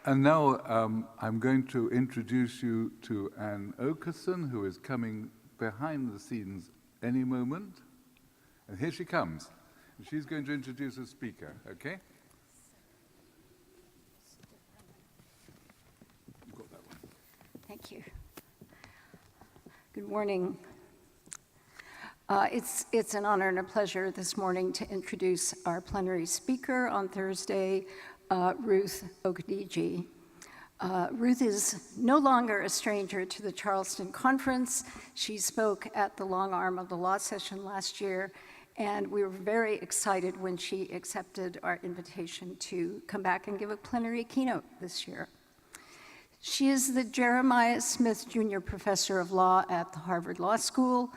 And now I'm going to introduce you to Anne Okerson, who is coming behind the scenes any moment. And here she comes. And she's going to introduce a speaker, okay? You've got that one. Thank you. Good morning. It's an honor and a pleasure this morning to introduce our plenary speaker on Thursday, Ruth Okediji. Ruth is no longer a stranger to the Charleston conference. She spoke at the long arm of the law session last year, and we were very excited when she accepted our invitation to come back and give a plenary keynote this year. She is the Jeremiah Smith Jr. Professor of Law at the Harvard Law School,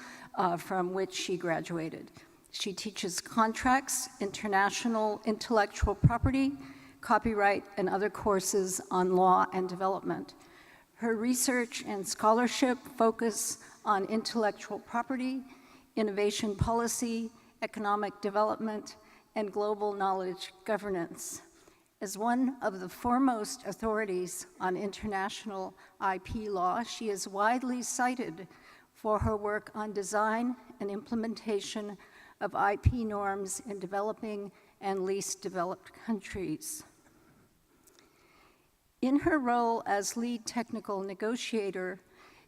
from which she graduated. She teaches contracts, international intellectual property, copyright, and other courses on law and development. Her research and scholarship focus on intellectual property, innovation policy, economic development, and global knowledge governance. As one of the foremost authorities on international IP law, she is widely cited for her work on design and implementation of IP norms in developing and least developed countries. In her role as lead technical negotiator,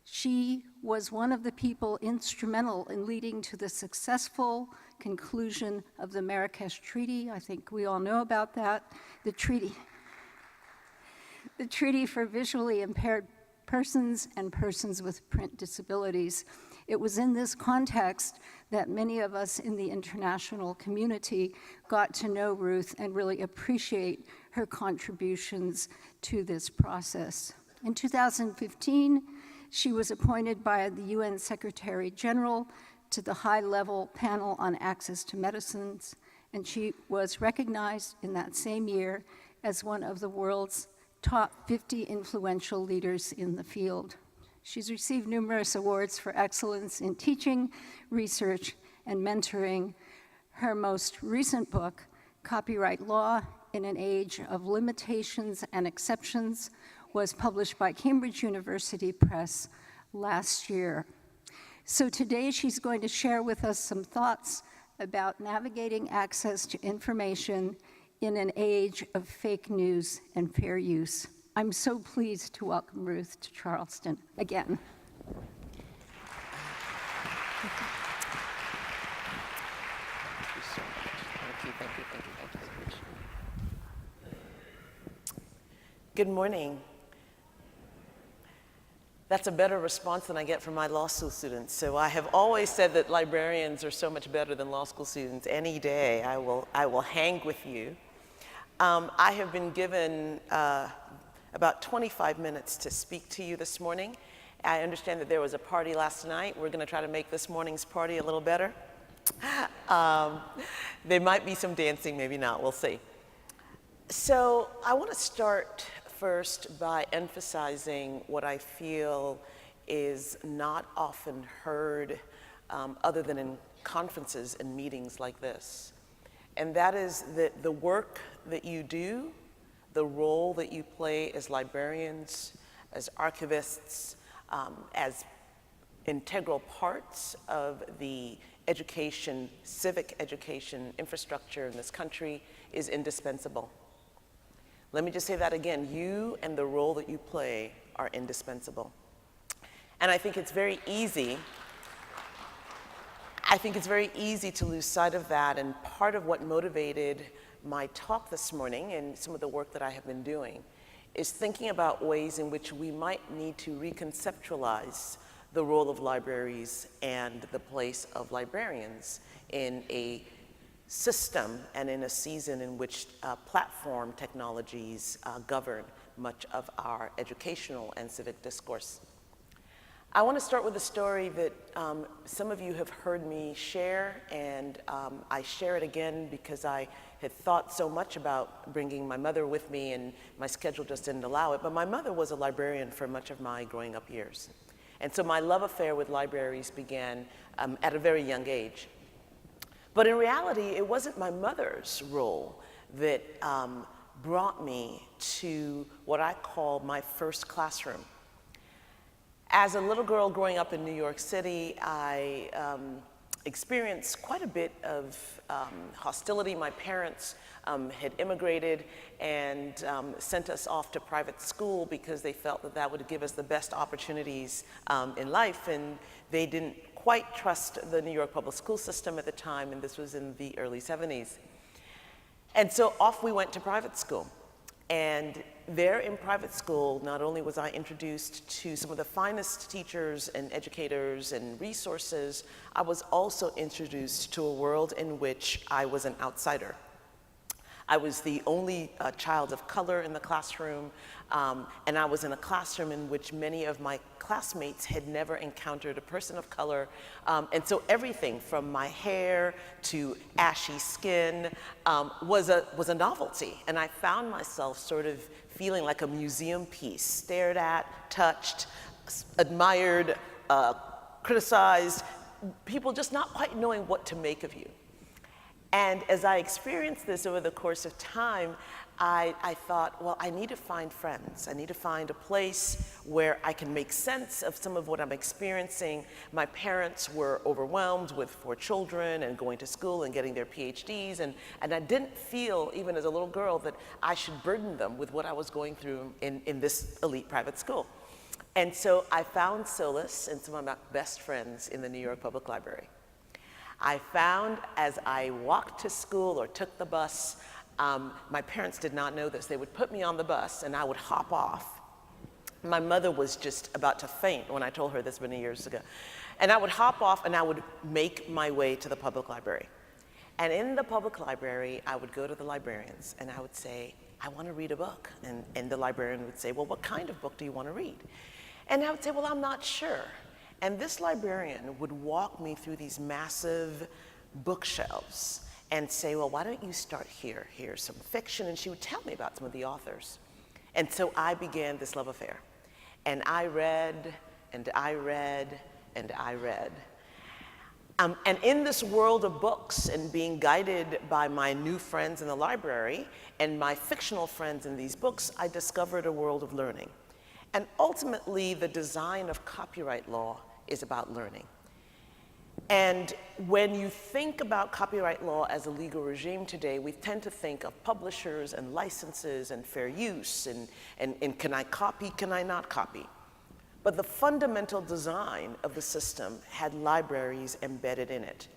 she was one of the people instrumental in leading to the successful conclusion of the Marrakesh Treaty. I think we all know about that. The treaty for visually impaired persons and persons with print disabilities. It was in this context that many of us in the international community got to know Ruth and really appreciate her contributions to this process. In 2015, she was appointed by the UN Secretary General to the high-level panel on access to medicines, and she was recognized in that same year as one of the world's top 50 influential leaders in the field. She's received numerous awards for excellence in teaching, research, and mentoring. Her most recent book, Copyright Law in an Age of Limitations and Exceptions, was published by Cambridge University Press last year. So today she's going to share with us some thoughts about navigating access to information in an age of fake news and fair use. I'm so pleased to welcome Ruth to Charleston again. Thank you so much. Thank you so much. Good morning. That's a better response than I get from my law school students. So I have always said that librarians are so much better than law school students. Any day I will hang with you. I have been given about 25 minutes to speak to you this morning. I understand that there was a party last night. We're going to try to make this morning's party a little better. There might be some dancing, maybe not. We'll see. So I want to start first by emphasizing what I feel is not often heard other than in conferences and meetings like this. And that is that the work that you do, the role that you play as librarians, as archivists, as integral parts of the education, civic education infrastructure in this country is indispensable. Let me just say that again. You and the role that you play are indispensable. And I think it's very easy to lose sight of that, and part of what motivated my talk this morning and some of the work that I have been doing is thinking about ways in which we might need to reconceptualize the role of libraries and the place of librarians in a system and in a season in which platform technologies govern much of our educational and civic discourse. I want to start with a story that some of you have heard me share, and I share it again because I had thought so much about bringing my mother with me, and my schedule just didn't allow it. But my mother was a librarian for much of my growing up years. And so my love affair with libraries began at a very young age. But in reality, it wasn't my mother's role that brought me to what I call my first classroom. As a little girl growing up in New York City, I experienced quite a bit of hostility. My parents had immigrated and sent us off to private school because they felt that that would give us the best opportunities in life, and they didn't quite trust the New York public school system at the time, and this was in the early 70s. And so off we went to private school. And there in private school, not only was I introduced to some of the finest teachers and educators and resources, I was also introduced to a world in which I was an outsider. I was the only child of color in the classroom, and I was in a classroom in which many of my classmates had never encountered a person of color. And so everything from my hair to ashy skin was a novelty. And I found myself sort of feeling like a museum piece, stared at, touched, admired, criticized, people just not quite knowing what to make of you. And as I experienced this over the course of time, I thought, well, I need to find friends. I need to find a place where I can make sense of some of what I'm experiencing. My parents were overwhelmed with 4 children and going to school and getting their PhDs, and I didn't feel, even as a little girl, that I should burden them with what I was going through in this elite private school. And so I found solace in some of my best friends in the New York Public Library. I found as I walked to school or took the bus, my parents did not know this. They would put me on the bus and I would hop off. My mother was just about to faint when I told her this many years ago. And I would hop off and I would make my way to the public library. And in the public library, I would go to the librarians and I would say, I want to read a book. And the librarian would say, well, what kind of book do you want to read? And I would say, well, I'm not sure. And this librarian would walk me through these massive bookshelves and say, well, why don't you start here? Here's some fiction. And she would tell me about some of the authors. And so I began this love affair. And I read, and I read, and I read. And in this world of books and being guided by my new friends in the library and my fictional friends in these books, I discovered a world of learning. And ultimately, the design of copyright law is about learning. And when you think about copyright law as a legal regime today, we tend to think of publishers and licenses and fair use and can I copy, can I not copy? But the fundamental design of the system had libraries embedded in it.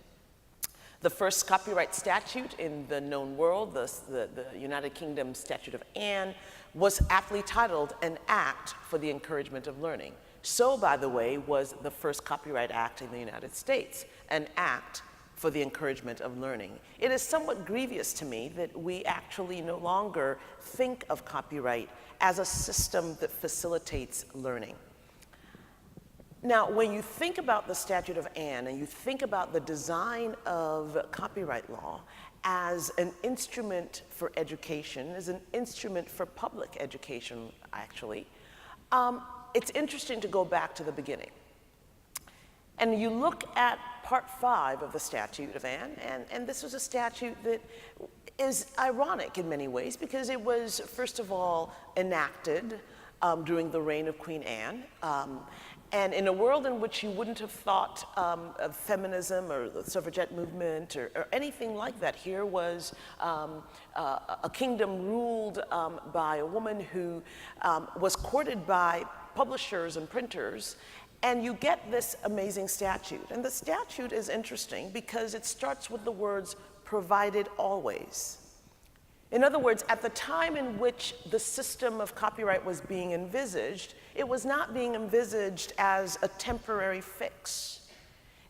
The first copyright statute in the known world, the United Kingdom Statute of Anne, was aptly titled An Act for the Encouragement of Learning. So, by the way, was the first Copyright Act in the United States, an act for the encouragement of learning. It is somewhat grievous to me that we actually no longer think of copyright as a system that facilitates learning. Now, when you think about the Statute of Anne and you think about the design of copyright law as an instrument for education, as an instrument for public education, actually, it's interesting to go back to the beginning. And you look at Part 5 of the Statute of Anne, and this was a statute that is ironic in many ways because it was, first of all, enacted during the reign of Queen Anne. And in a world in which you wouldn't have thought of feminism or the suffragette movement or anything like that, here was a kingdom ruled by a woman who was courted by publishers and printers, and you get this amazing statute. And the statute is interesting because it starts with the words, provided always. In other words, at the time in which the system of copyright was being envisaged, it was not being envisaged as a temporary fix.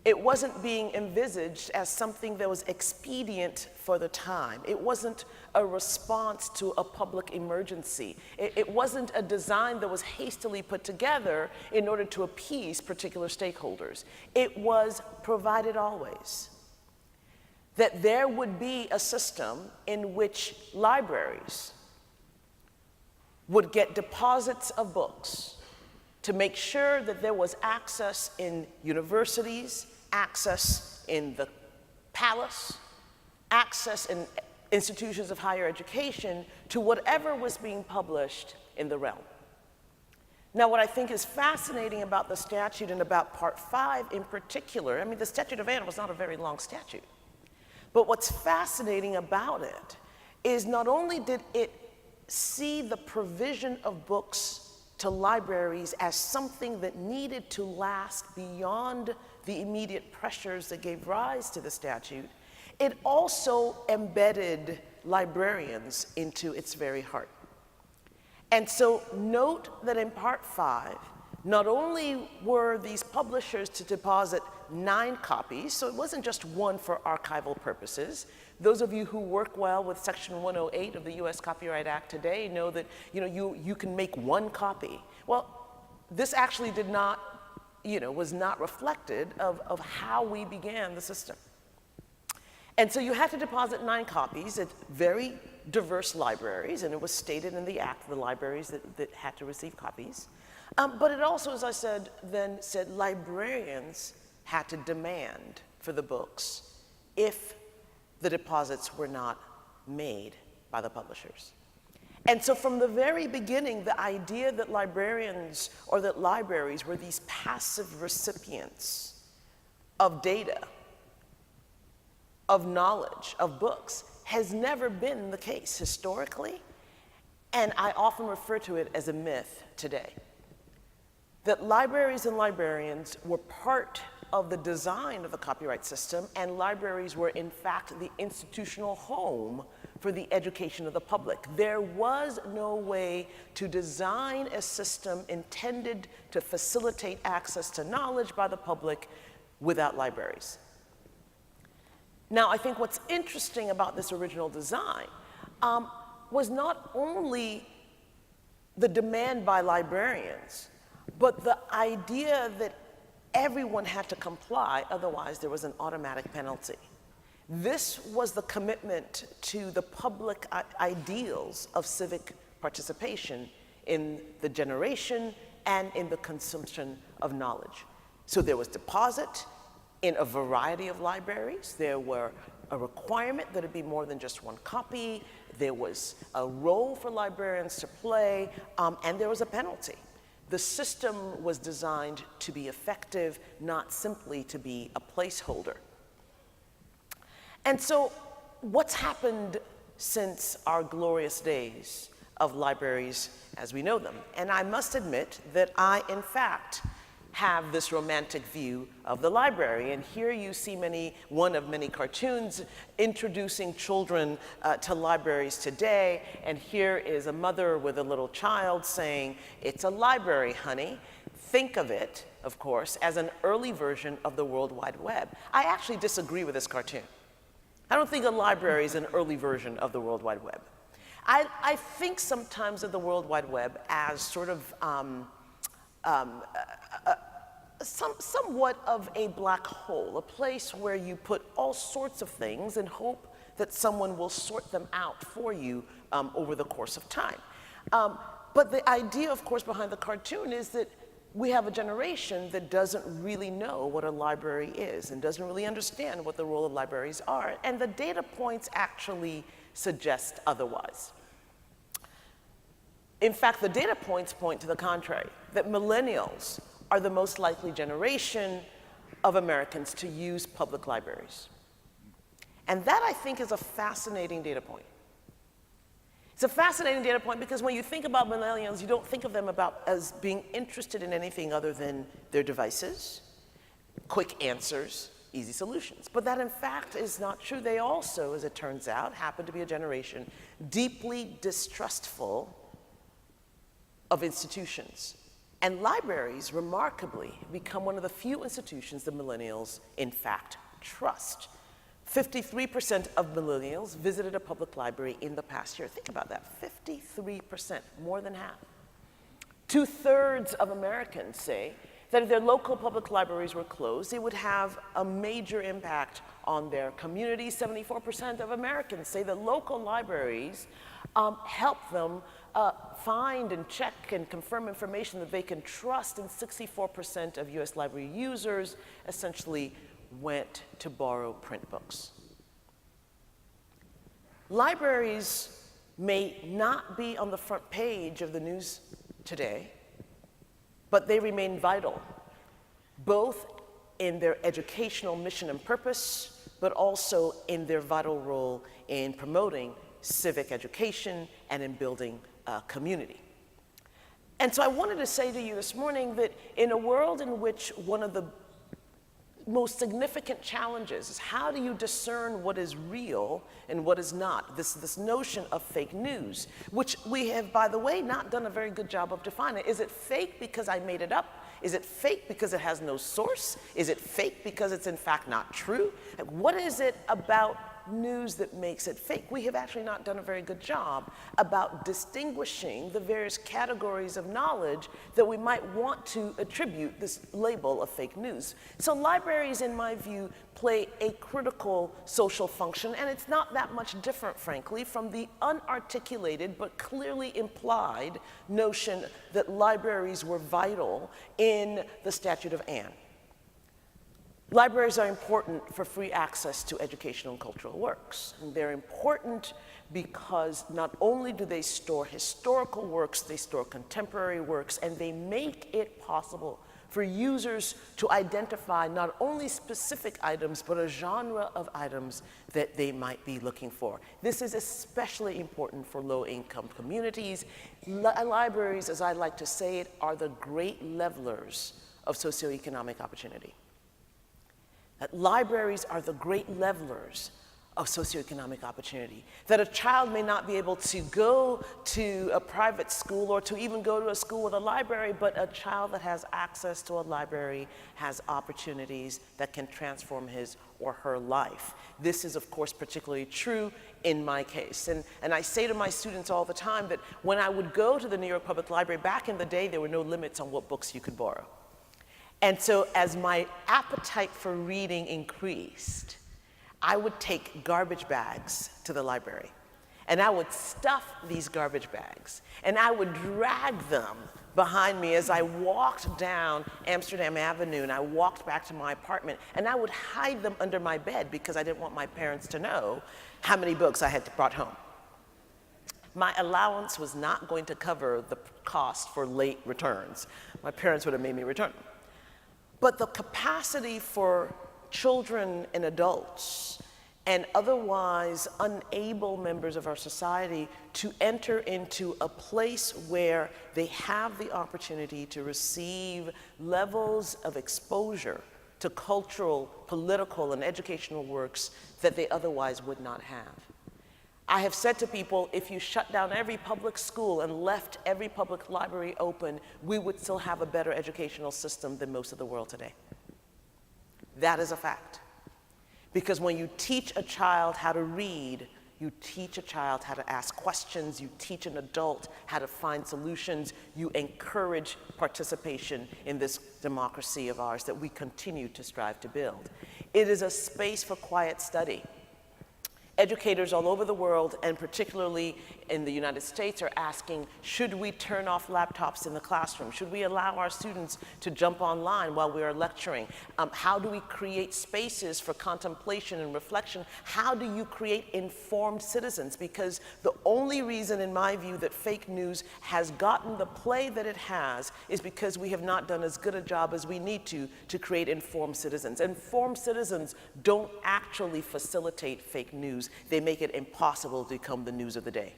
It wasn't being envisaged as something that was expedient for the time. It wasn't a response to a public emergency. It wasn't a design that was hastily put together in order to appease particular stakeholders. It was provided always. That there would be a system in which libraries would get deposits of books to make sure that there was access in universities, access in the palace, access in institutions of higher education to whatever was being published in the realm. Now, what I think is fascinating about the statute and about Part 5 in particular, I mean, the Statute of Anne was not a very long statute, but what's fascinating about it is not only did it see the provision of books to libraries as something that needed to last beyond the immediate pressures that gave rise to the statute, it also embedded librarians into its very heart. And so note that in Part 5, not only were these publishers to deposit 9 copies, so it wasn't just one for archival purposes. Those of you who work well with Section 108 of the US Copyright Act today know that you can make 1 copy. Well, this actually did not, was not reflected of how we began the system. And so you had to deposit 9 copies at very diverse libraries, and it was stated in the Act, the libraries that had to receive copies. But it also, as I said, then said librarians had to demand for the books if the deposits were not made by the publishers. And so from the very beginning, the idea that librarians or that libraries were these passive recipients of data, of knowledge, of books, has never been the case historically, and I often refer to it as a myth today. That libraries and librarians were part of the design of the copyright system, and libraries were in fact the institutional home for the education of the public. There was no way to design a system intended to facilitate access to knowledge by the public without libraries. Now, I think what's interesting about this original design was not only the demand by librarians, but the idea that everyone had to comply, otherwise there was an automatic penalty. This was the commitment to the public ideals of civic participation in the generation and in the consumption of knowledge. So there was deposit in a variety of libraries. There were a requirement that it be more than just 1 copy. There was a role for librarians to play, and there was a penalty. The system was designed to be effective, not simply to be a placeholder. And so what's happened since our glorious days of libraries as we know them? And I must admit that I, in fact, have this romantic view of the library. And here you see one of many cartoons introducing children to libraries today. And here is a mother with a little child saying, "It's a library, honey." Think of it, of course, as an early version of the World Wide Web. I actually disagree with this cartoon. I don't think a library is an early version of the World Wide Web. I think sometimes of the World Wide Web as sort of somewhat of a black hole, a place where you put all sorts of things and hope that someone will sort them out for you over the course of time. But the idea, of course, behind the cartoon is that we have a generation that doesn't really know what a library is and doesn't really understand what the role of libraries are. And the data points actually suggest otherwise. In fact, the data points point to the contrary, that millennials are the most likely generation of Americans to use public libraries. And that, I think, is a fascinating data point. It's a fascinating data point because when you think about millennials, you don't think of them as being interested in anything other than their devices, quick answers, easy solutions. But that, in fact, is not true. They also, as it turns out, happen to be a generation deeply distrustful of institutions. And libraries, remarkably, become one of the few institutions that millennials, in fact, trust. 53% of millennials visited a public library in the past year. Think about that, 53%, more than half. 2/3 of Americans say that if their local public libraries were closed, it would have a major impact on their community. 74% of Americans say that local libraries help them find and check and confirm information that they can trust, and 64% of US library users essentially went to borrow print books. libraries may not be on the front page of the news today, but they remain vital, both in their educational mission and purpose, but also in their vital role in promoting civic education and in building a community. And so I wanted to say to you this morning that in a world in which one of the most significant challenges is how do you discern what is real and what is not? This notion of fake news, which we have, by the way, not done a very good job of defining. Is it fake because I made it up? Is it fake because it has no source? Is it fake because it's in fact not true? Like, what is it about news that makes it fake? We have actually not done a very good job about distinguishing the various categories of knowledge that we might want to attribute this label of fake news. So libraries, in my view, play a critical social function, and it's not that much different, frankly, from the unarticulated but clearly implied notion that libraries were vital in the Statute of Anne. Libraries are important for free access to educational and cultural works. And they're important because not only do they store historical works, they store contemporary works, and they make it possible for users to identify not only specific items, but a genre of items that they might be looking for. This is especially important for low-income communities. Libraries, as I like to say it, are the great levelers of socioeconomic opportunity. That libraries are the great levelers of socioeconomic opportunity. That a child may not be able to go to a private school or to even go to a school with a library, but a child that has access to a library has opportunities that can transform his or her life. This is, of course, particularly true in my case. And I say to my students all the time that when I would go to the New York Public Library, back in the day, there were no limits on what books you could borrow. And so as my appetite for reading increased, I would take garbage bags to the library. And I would stuff these garbage bags. And I would drag them behind me as I walked down Amsterdam Avenue and I walked back to my apartment. And I would hide them under my bed because I didn't want my parents to know how many books I had brought home. My allowance was not going to cover the cost for late returns. My parents would have made me return them. But the capacity for children and adults and otherwise unable members of our society to enter into a place where they have the opportunity to receive levels of exposure to cultural, political, and educational works that they otherwise would not have. I have said to people, if you shut down every public school and left every public library open, we would still have a better educational system than most of the world today. That is a fact. Because when you teach a child how to read, you teach a child how to ask questions, you teach an adult how to find solutions, you encourage participation in this democracy of ours that we continue to strive to build. It is a space for quiet study. Educators all over the world, and particularly in the United States, are asking, should we turn off laptops in the classroom? Should we allow our students to jump online while we are lecturing? How do we create spaces for contemplation and reflection? How do you create informed citizens? Because the only reason, in my view, that fake news has gotten the play that it has is because we have not done as good a job as we need to create informed citizens. Informed citizens don't actually facilitate fake news. They make it impossible to become the news of the day.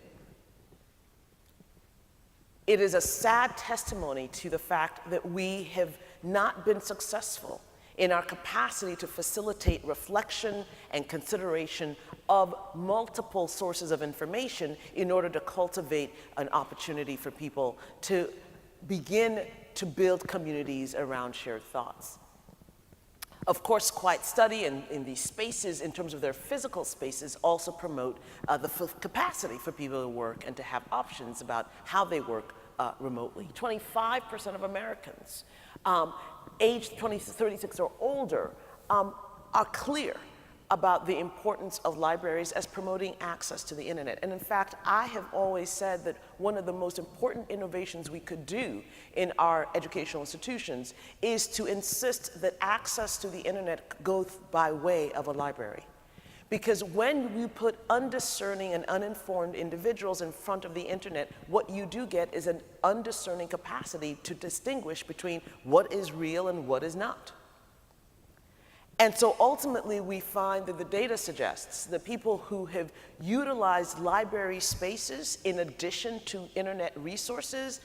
It is a sad testimony to the fact that we have not been successful in our capacity to facilitate reflection and consideration of multiple sources of information in order to cultivate an opportunity for people to begin to build communities around shared thoughts. Of course, quiet study in these spaces, in terms of their physical spaces, also promote the capacity for people to work and to have options about how they work remotely. 25% of Americans aged 36 or older are clear about the importance of libraries as promoting access to the internet. And in fact, I have always said that one of the most important innovations we could do in our educational institutions is to insist that access to the internet goes by way of a library. Because when you put undiscerning and uninformed individuals in front of the internet, what you do get is an undiscerning capacity to distinguish between what is real and what is not. And so ultimately we find that the data suggests that people who have utilized library spaces in addition to internet resources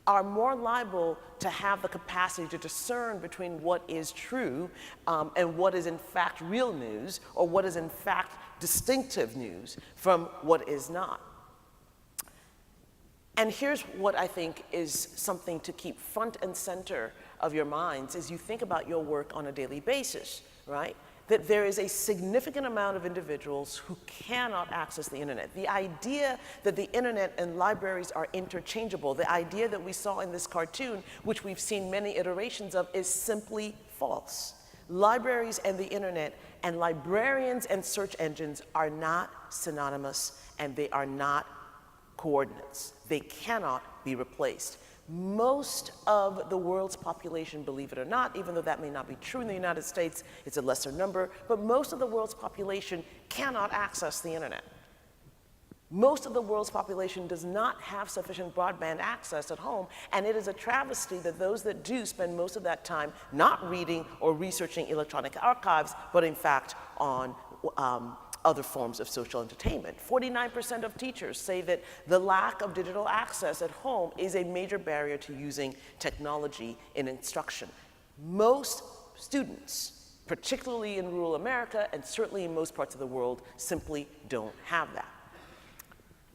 are more liable to have the capacity to discern between what is true and what is in fact real news, or what is in fact distinctive news from what is not. And here's what I think is something to keep front and center of your minds as you think about your work on a daily basis, right? That there is a significant amount of individuals who cannot access the internet. The idea that the internet and libraries are interchangeable, the idea that we saw in this cartoon, which we've seen many iterations of, is simply false. Libraries and the internet and librarians and search engines are not synonymous, and they are not coordinates. They cannot be replaced. Most of the world's population, believe it or not, even though that may not be true in the United States, it's a lesser number, but most of the world's population cannot access the internet. Most of the world's population does not have sufficient broadband access at home, and it is a travesty that those that do spend most of that time not reading or researching electronic archives, but in fact on other forms of social entertainment. 49% of teachers say that the lack of digital access at home is a major barrier to using technology in instruction. Most students, particularly in rural America and certainly in most parts of the world, simply don't have that.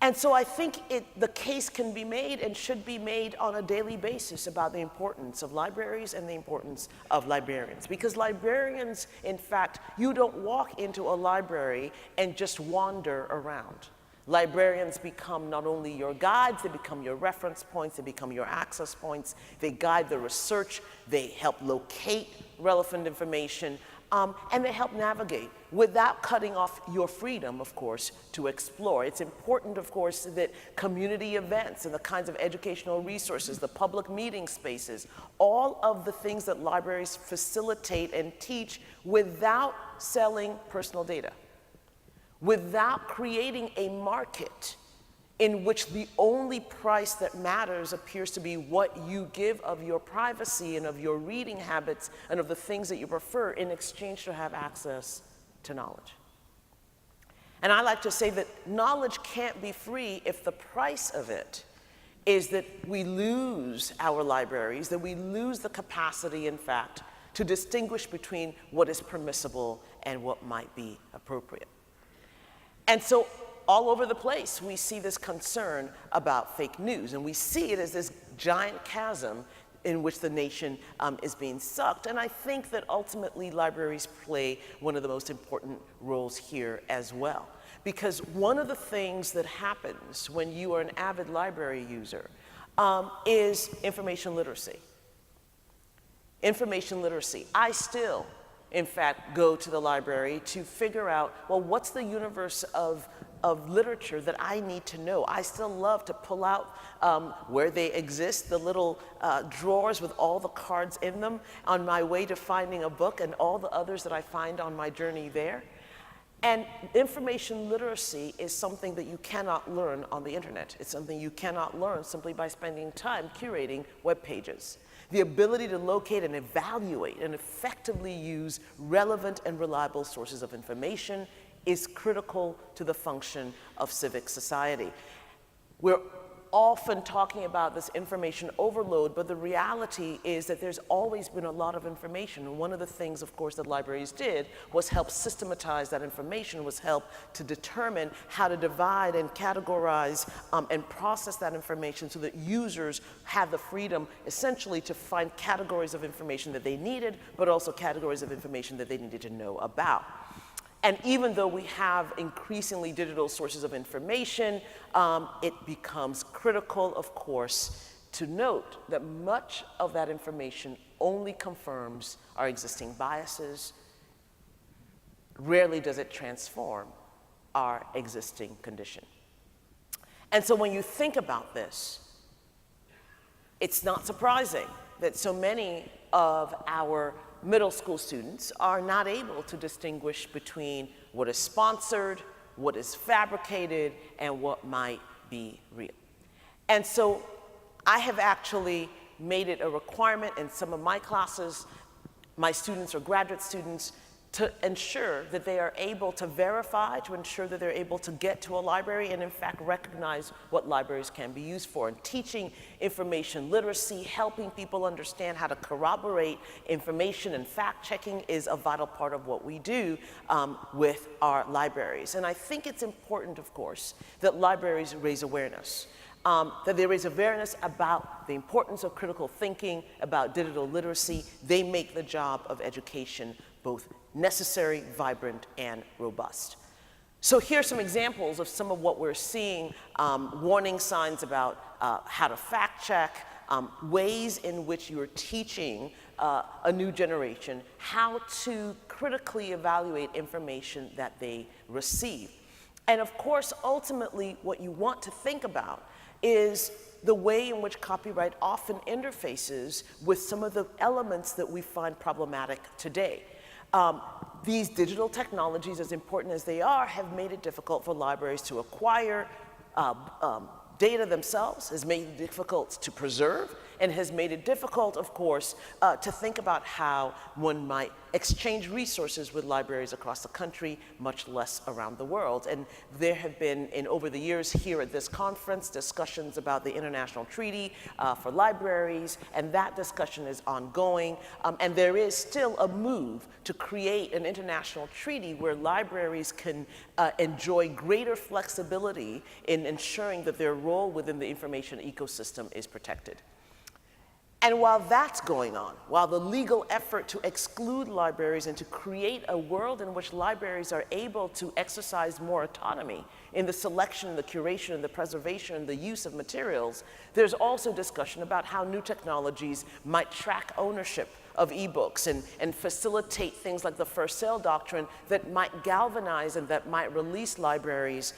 And so I think the case can be made and should be made on a daily basis about the importance of libraries and the importance of librarians. Because librarians, in fact, you don't walk into a library and just wander around. Librarians become not only your guides, they become your reference points, they become your access points, they guide the research, they help locate relevant information, and they help navigate without cutting off your freedom, of course, to explore. It's important, of course, that community events and the kinds of educational resources, the public meeting spaces, all of the things that libraries facilitate and teach without selling personal data, without creating a market in which the only price that matters appears to be what you give of your privacy and of your reading habits and of the things that you prefer in exchange to have access to knowledge. And I like to say that knowledge can't be free if the price of it is that we lose our libraries, that we lose the capacity, in fact, to distinguish between what is permissible and what might be appropriate. And so all over the place, we see this concern about fake news, and we see it as this giant chasm in which the nation is being sucked. And I think that ultimately libraries play one of the most important roles here as well. Because one of the things that happens when you are an avid library user is information literacy. Information literacy. I still, in fact, go to the library to figure out, well, what's the universe of literature that I need to know. I still love to pull out where they exist, the little drawers with all the cards in them on my way to finding a book and all the others that I find on my journey there. And information literacy is something that you cannot learn on the internet. It's something you cannot learn simply by spending time curating web pages. The ability to locate and evaluate and effectively use relevant and reliable sources of information is critical to the function of civic society. We're often talking about this information overload, but the reality is that there's always been a lot of information. And one of the things, of course, that libraries did was help systematize that information, was help to determine how to divide and categorize and process that information so that users had the freedom essentially to find categories of information that they needed, but also categories of information that they needed to know about. And even though we have increasingly digital sources of information, it becomes critical, of course, to note that much of that information only confirms our existing biases. Rarely does it transform our existing condition. And so when you think about this, it's not surprising that so many of our middle school students are not able to distinguish between what is sponsored, what is fabricated, and what might be real. And so I have actually made it a requirement in some of my classes, my students or graduate students, to ensure that they are able to verify, to ensure that they're able to get to a library and in fact recognize what libraries can be used for. And teaching information literacy, helping people understand how to corroborate information and fact checking is a vital part of what we do with our libraries. And I think it's important, of course, that libraries raise awareness. That there is awareness about the importance of critical thinking, about digital literacy. They make the job of education both necessary, vibrant, and robust. So here's some examples of some of what we're seeing, warning signs about how to fact check, ways in which you're teaching a new generation how to critically evaluate information that they receive. And of course, ultimately, what you want to think about is the way in which copyright often interfaces with some of the elements that we find problematic today. These digital technologies, as important as they are, have made it difficult for libraries to acquire data themselves, has made it difficult to preserve, and has made it difficult, of course, to think about how one might exchange resources with libraries across the country, much less around the world. And there have been, over the years here at this conference, discussions about the International Treaty for Libraries, and that discussion is ongoing. And there is still a move to create an international treaty where libraries can enjoy greater flexibility in ensuring that their role within the information ecosystem is protected. And while that's going on, while the legal effort to exclude libraries and to create a world in which libraries are able to exercise more autonomy in the selection, the curation, and the preservation, and the use of materials, there's also discussion about how new technologies might track ownership of ebooks and facilitate things like the first sale doctrine that might galvanize and that might release libraries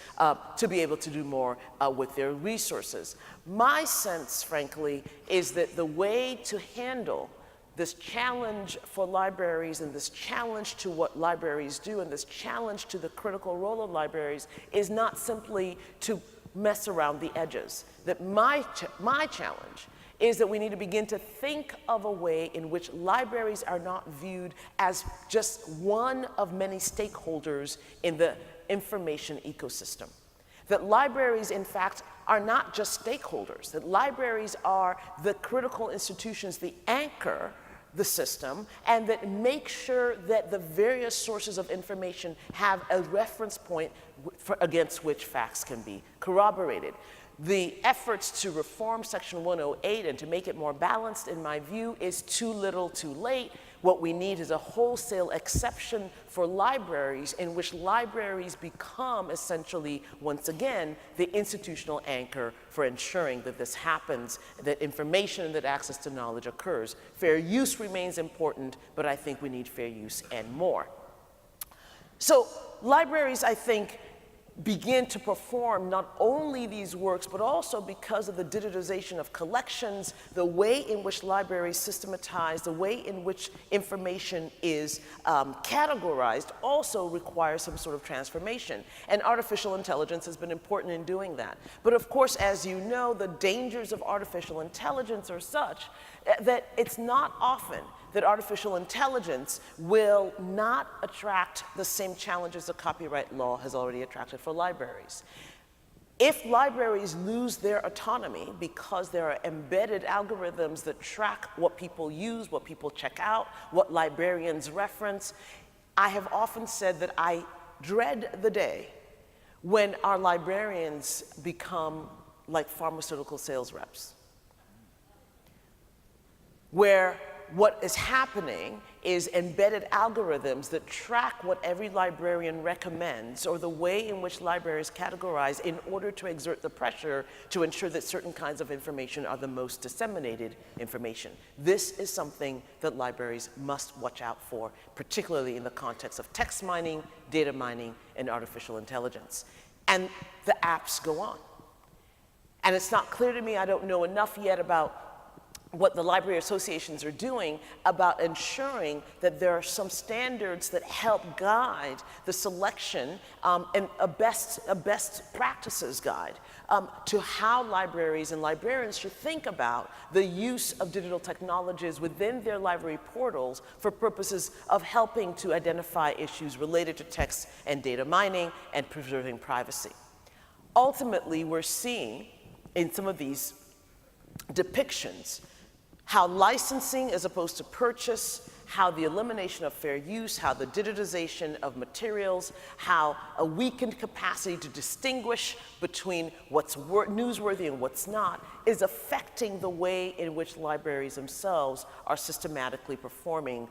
to be able to do more with their resources. My sense, frankly, is that the way to handle this challenge for libraries and this challenge to what libraries do and this challenge to the critical role of libraries is not simply to mess around the edges. That my challenge is that we need to begin to think of a way in which libraries are not viewed as just one of many stakeholders in the information ecosystem. That libraries, in fact, are not just stakeholders, that libraries are the critical institutions, the anchor the system, and that make sure that the various sources of information have a reference point against which facts can be corroborated. The efforts to reform Section 108 and to make it more balanced, in my view, is too little too late. What we need is a wholesale exception for libraries in which libraries become essentially, once again, the institutional anchor for ensuring that this happens, that information and that access to knowledge occurs. Fair use remains important, but I think we need fair use and more. So libraries, I think, begin to perform not only these works, but also because of the digitization of collections, the way in which libraries systematize, the way in which information is categorized also requires some sort of transformation. And artificial intelligence has been important in doing that. But of course, as you know, the dangers of artificial intelligence are such that it's not often that artificial intelligence will not attract the same challenges that copyright law has already attracted for libraries. If libraries lose their autonomy because there are embedded algorithms that track what people use, what people check out, what librarians reference, I have often said that I dread the day when our librarians become like pharmaceutical sales reps, where what is happening is embedded algorithms that track what every librarian recommends or the way in which libraries categorize in order to exert the pressure to ensure that certain kinds of information are the most disseminated information. This is something that libraries must watch out for, particularly in the context of text mining, data mining, and artificial intelligence. And the apps go on. And it's not clear to me, I don't know enough yet about what the library associations are doing about ensuring that there are some standards that help guide the selection and a best practices guide to how libraries and librarians should think about the use of digital technologies within their library portals for purposes of helping to identify issues related to text and data mining and preserving privacy. Ultimately, we're seeing in some of these depictions how licensing as opposed to purchase, how the elimination of fair use, how the digitization of materials, how a weakened capacity to distinguish between what's newsworthy and what's not is affecting the way in which libraries themselves are systematically performing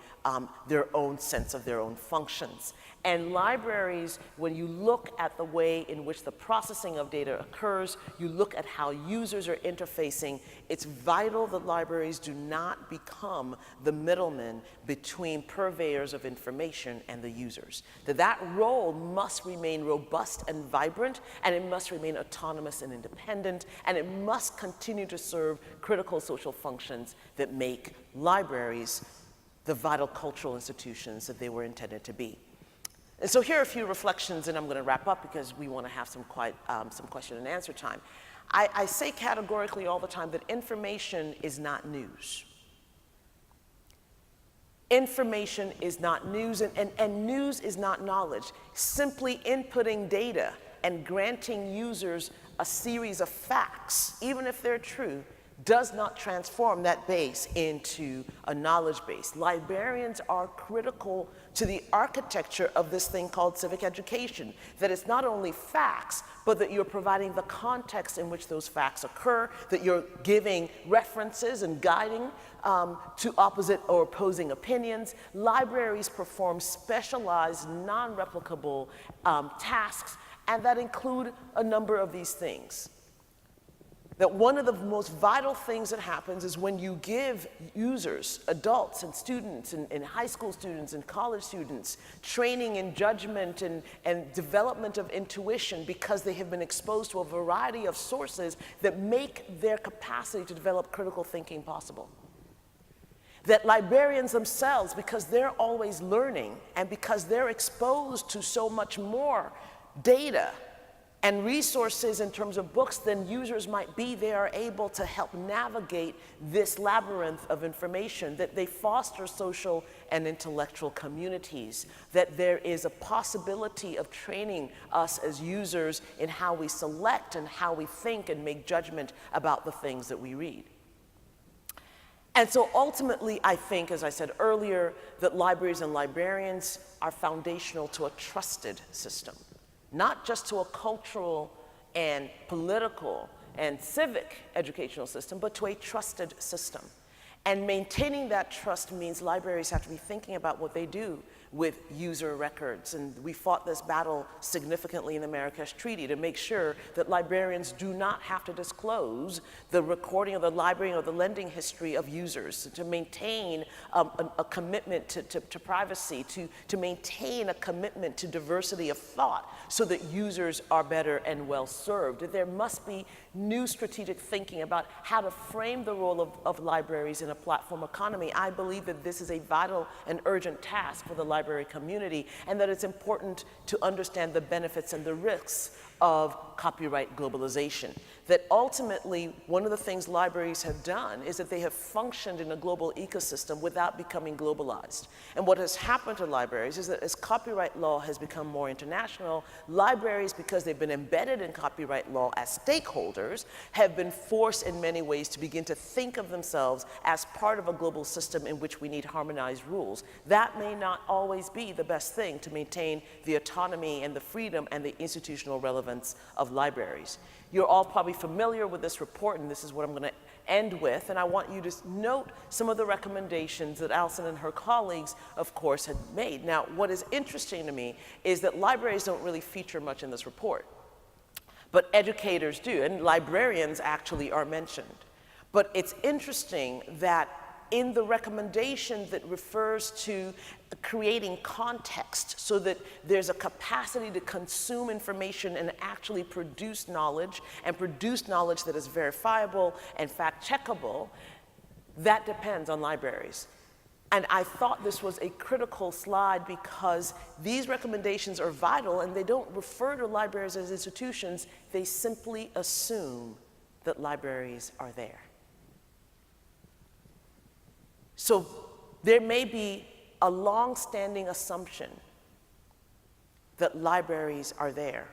their own sense of their own functions. And libraries, when you look at the way in which the processing of data occurs, you look at how users are interfacing, it's vital that libraries do not become the middlemen between purveyors of information and the users. That role must remain robust and vibrant, and it must remain autonomous and independent, and it must continue to serve critical social functions that make libraries the vital cultural institutions that they were intended to be. And so here are a few reflections, and I'm going to wrap up because we want to have some question and answer time. I say categorically all the time that information is not news. Information is not news, and news is not knowledge. Simply inputting data and granting users a series of facts, even if they're true, does not transform that base into a knowledge base. Librarians are critical to the architecture of this thing called civic education, that it's not only facts, but that you're providing the context in which those facts occur, that you're giving references and guiding to opposite or opposing opinions. Libraries perform specialized, non-replicable tasks, and that include a number of these things. That one of the most vital things that happens is when you give users, adults and students and high school students and college students training in judgment and development of intuition because they have been exposed to a variety of sources that make their capacity to develop critical thinking possible. That librarians themselves, because they're always learning and because they're exposed to so much more data and resources in terms of books than users might be, they are able to help navigate this labyrinth of information, that they foster social and intellectual communities, that there is a possibility of training us as users in how we select and how we think and make judgment about the things that we read. And so ultimately, I think, as I said earlier, that libraries and librarians are foundational to a trusted system. Not just to a cultural and political and civic educational system, but to a trusted system. And maintaining that trust means libraries have to be thinking about what they do with user records. And we fought this battle significantly in the Marrakesh Treaty to make sure that librarians do not have to disclose the recording of the library or the lending history of users, to maintain a commitment to privacy, to maintain a commitment to diversity of thought so that users are better and well served. There must be new strategic thinking about how to frame the role of libraries in a platform economy. I believe that this is a vital and urgent task for the library community, and that it's important to understand the benefits and the risks of copyright globalization. That ultimately, one of the things libraries have done is that they have functioned in a global ecosystem without becoming globalized. And what has happened to libraries is that as copyright law has become more international, libraries, because they've been embedded in copyright law as stakeholders, have been forced in many ways to begin to think of themselves as part of a global system in which we need harmonized rules. That may not always be the best thing to maintain the autonomy and the freedom and the institutional relevance of libraries. You're all probably familiar with this report, and this is what I'm going to end with, and I want you to note some of the recommendations that Alison and her colleagues, of course, had made. Now, what is interesting to me is that libraries don't really feature much in this report, but educators do, and librarians actually are mentioned. But it's interesting that in the recommendation that refers to creating context so that there's a capacity to consume information and actually produce knowledge, and produce knowledge that is verifiable and fact-checkable, That depends on libraries. And I thought this was a critical slide because these recommendations are vital and they don't refer to libraries as institutions, they simply assume that libraries are there. So there may be a long-standing assumption that libraries are there,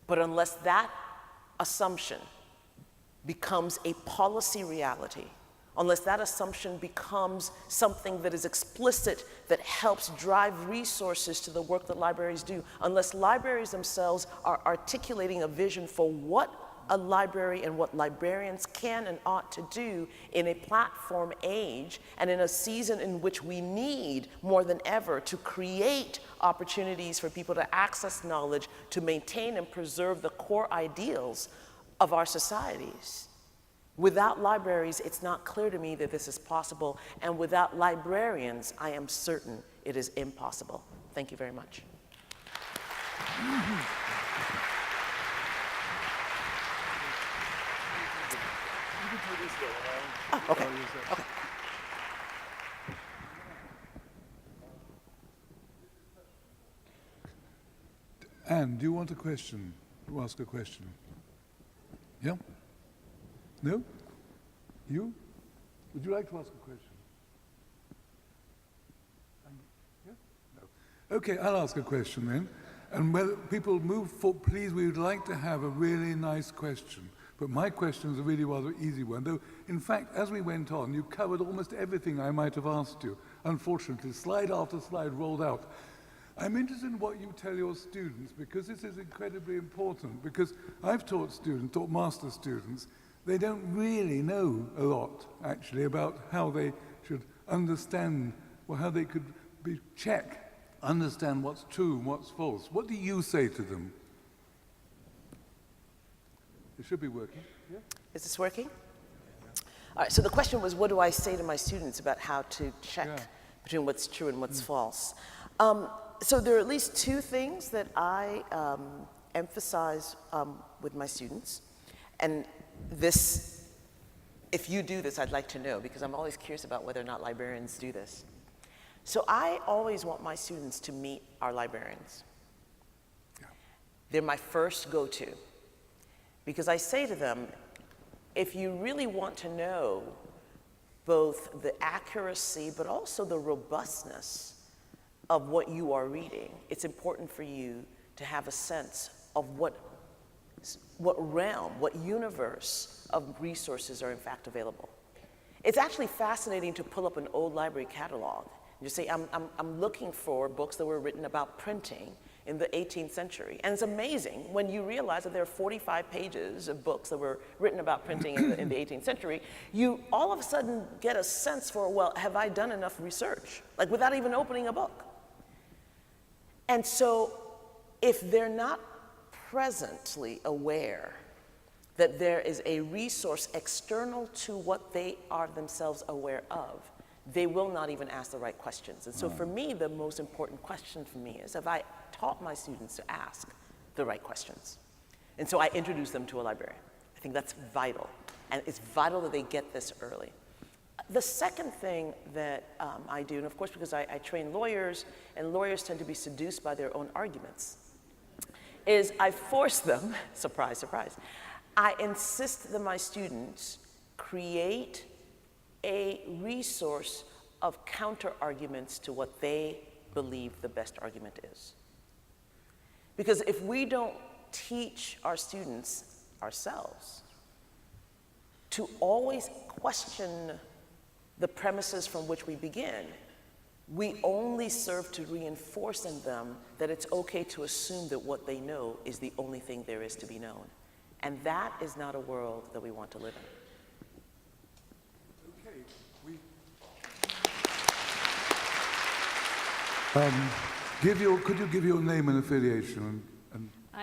but unless that assumption becomes a policy reality, unless that assumption becomes something that is explicit, that helps drive resources to the work that libraries do, unless libraries themselves are articulating a vision for what a library and what librarians can and ought to do in a platform age and in a season in which we need more than ever to create opportunities for people to access knowledge, to maintain and preserve the core ideals of our societies. Without libraries, it's not clear to me that this is possible, and without librarians, I am certain it is impossible. Thank you very much. Oh, okay. Okay. Anne, do you want a question? To ask a question? Yeah? No? You? Would you like to ask a question? Yeah? No. Okay, I'll ask a question then. And when people move forward, please, we would like to have a really nice question. But my question is a really rather easy one, though, in fact, as we went on, you covered almost everything I might have asked you. Unfortunately, slide after slide rolled out. I'm interested in what you tell your students, because this is incredibly important, because I've taught master students, they don't really know a lot, actually, about how they should understand, or how they could understand what's true and what's false. What do you say to them? It should be working. Yeah? Is this working? All right, so the question was, what do I say to my students about how to check between what's true and what's false? So there are at least two things that I emphasize with my students. And this, if you do this, I'd like to know, because I'm always curious about whether or not librarians do this. So I always want my students to meet our librarians. Yeah. They're my first go-to. Because I say to them, if you really want to know both the accuracy but also the robustness of what you are reading, it's important for you to have a sense of what realm, what universe of resources are in fact available. It's actually fascinating to pull up an old library catalog. You say, I'm looking for books that were written about printing in the 18th century. And it's amazing when you realize that there are 45 pages of books that were written about printing in the 18th century. You all of a sudden get a sense for, well, have I done enough research? Like without even opening a book. And so if they're not presently aware that there is a resource external to what they are themselves aware of, they will not even ask the right questions. And so for me, the most important question for me is, have I taught my students to ask the right questions? And so I introduce them to a librarian. I think that's vital. And it's vital that they get this early. The second thing that I do, and of course because I train lawyers, and lawyers tend to be seduced by their own arguments, is I force them, surprise, surprise, I insist that my students create a resource of counter-arguments to what they believe the best argument is. Because if we don't teach our students ourselves to always question the premises from which we begin, we only serve to reinforce in them that it's okay to assume that what they know is the only thing there is to be known. And that is not a world that we want to live in. Could you give your name and affiliation?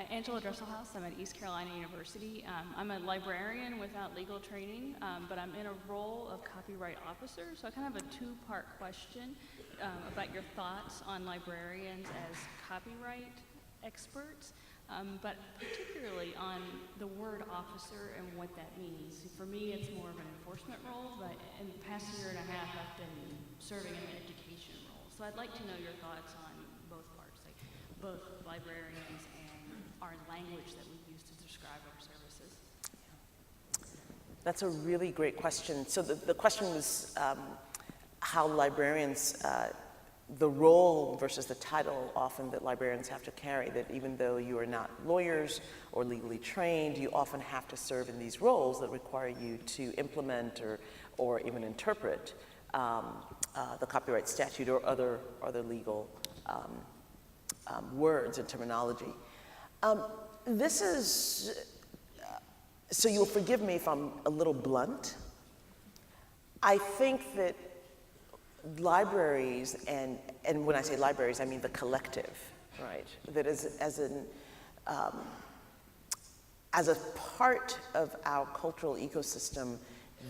Angela Dresselhaus. I'm at East Carolina University. I'm a librarian without legal training, but I'm in a role of copyright officer. So I kind of have a two-part question about your thoughts on librarians as copyright experts. but particularly on the word officer and what that means. For me, it's more of an enforcement role, but in the past year and a half, I've been serving in an education role. So I'd like to know your thoughts on both parts, like both librarians and our language that we use to describe our services. That's a really great question. So the question was how librarians, the role versus the title often that librarians have to carry, that even though you are not lawyers or legally trained, you often have to serve in these roles that require you to implement or even interpret the copyright statute or other legal words and terminology. This is, so you'll forgive me if I'm a little blunt. I think that libraries, and when I say libraries, I mean the collective, right? That as a part of our cultural ecosystem,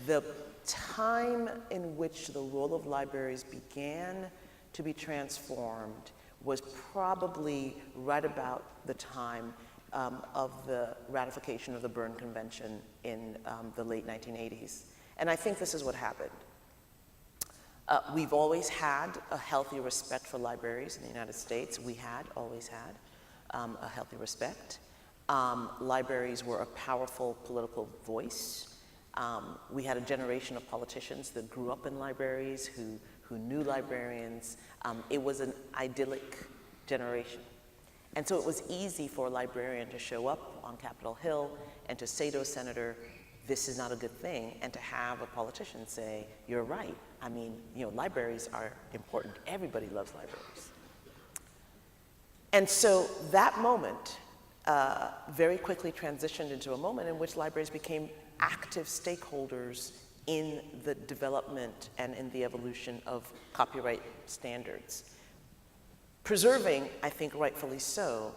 the time in which the role of libraries began to be transformed was probably right about the time of the ratification of the Berne Convention in the late 1980s. And I think this is what happened. We've always had a healthy respect for libraries in the United States. We had, always had, a healthy respect. Libraries were a powerful political voice. We had a generation of politicians that grew up in libraries, who knew librarians. It was an idyllic generation. And so it was easy for a librarian to show up on Capitol Hill and to say to a senator, this is not a good thing, and to have a politician say, you're right. I mean, libraries are important. Everybody loves libraries. And so that moment very quickly transitioned into a moment in which libraries became active stakeholders in the development and in the evolution of copyright standards. Preserving, I think rightfully so,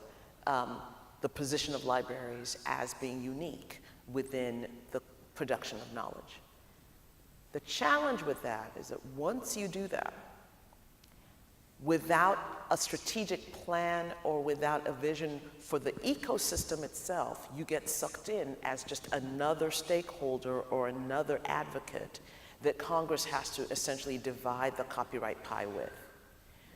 the position of libraries as being unique within the production of knowledge. The challenge with that is that once you do that, without a strategic plan or without a vision for the ecosystem itself, you get sucked in as just another stakeholder or another advocate that Congress has to essentially divide the copyright pie with.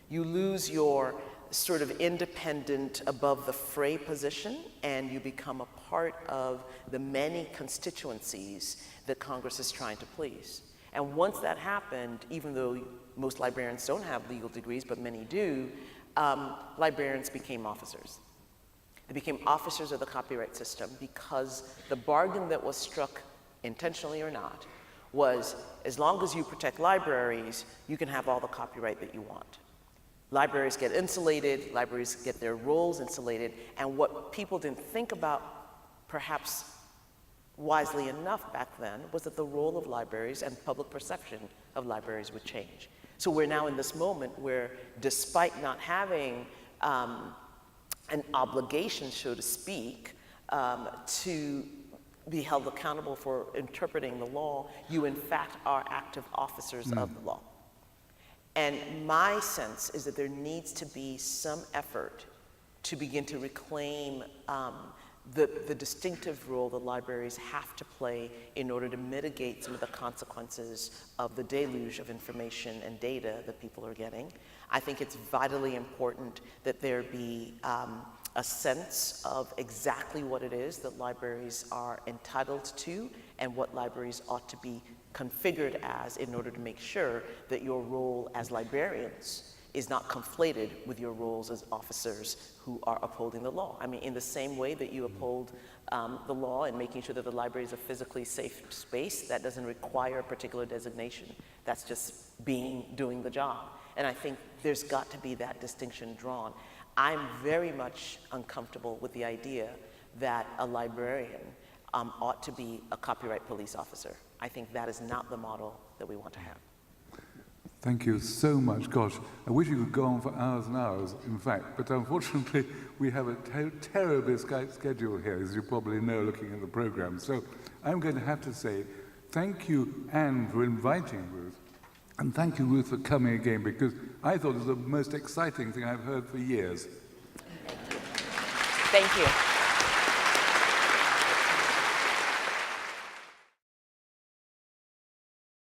You lose your sort of independent, above the fray position, and you become a part of the many constituencies that Congress is trying to please. And once that happened, even though most librarians don't have legal degrees, but many do, librarians became officers. They became officers of the copyright system because the bargain that was struck, intentionally or not, was as long as you protect libraries, you can have all the copyright that you want. Libraries get insulated, libraries get their roles insulated, and what people didn't think about, perhaps wisely enough back then, was that the role of libraries and public perception of libraries would change. So we're now in this moment where, despite not having an obligation, so to speak, to be held accountable for interpreting the law, you in fact are active officers of the law. And my sense is that there needs to be some effort to begin to reclaim the distinctive role that libraries have to play in order to mitigate some of the consequences of the deluge of information and data that people are getting. I think it's vitally important that there be a sense of exactly what it is that libraries are entitled to and what libraries ought to be configured as in order to make sure that your role as librarians is not conflated with your roles as officers who are upholding the law. I mean, in the same way that you uphold the law and making sure that the library is a physically safe space, that doesn't require a particular designation. That's just doing the job. And I think there's got to be that distinction drawn. I'm very much uncomfortable with the idea that a librarian ought to be a copyright police officer. I think that is not the model that we want to have. Thank you so much. Gosh, I wish you could go on for hours and hours, in fact, but unfortunately we have a terribly tight schedule here, as you probably know, looking at the program. So I'm going to have to say thank you, Anne, for inviting Ruth, and thank you, Ruth, for coming again, because I thought it was the most exciting thing I've heard for years. Thank you. Thank you.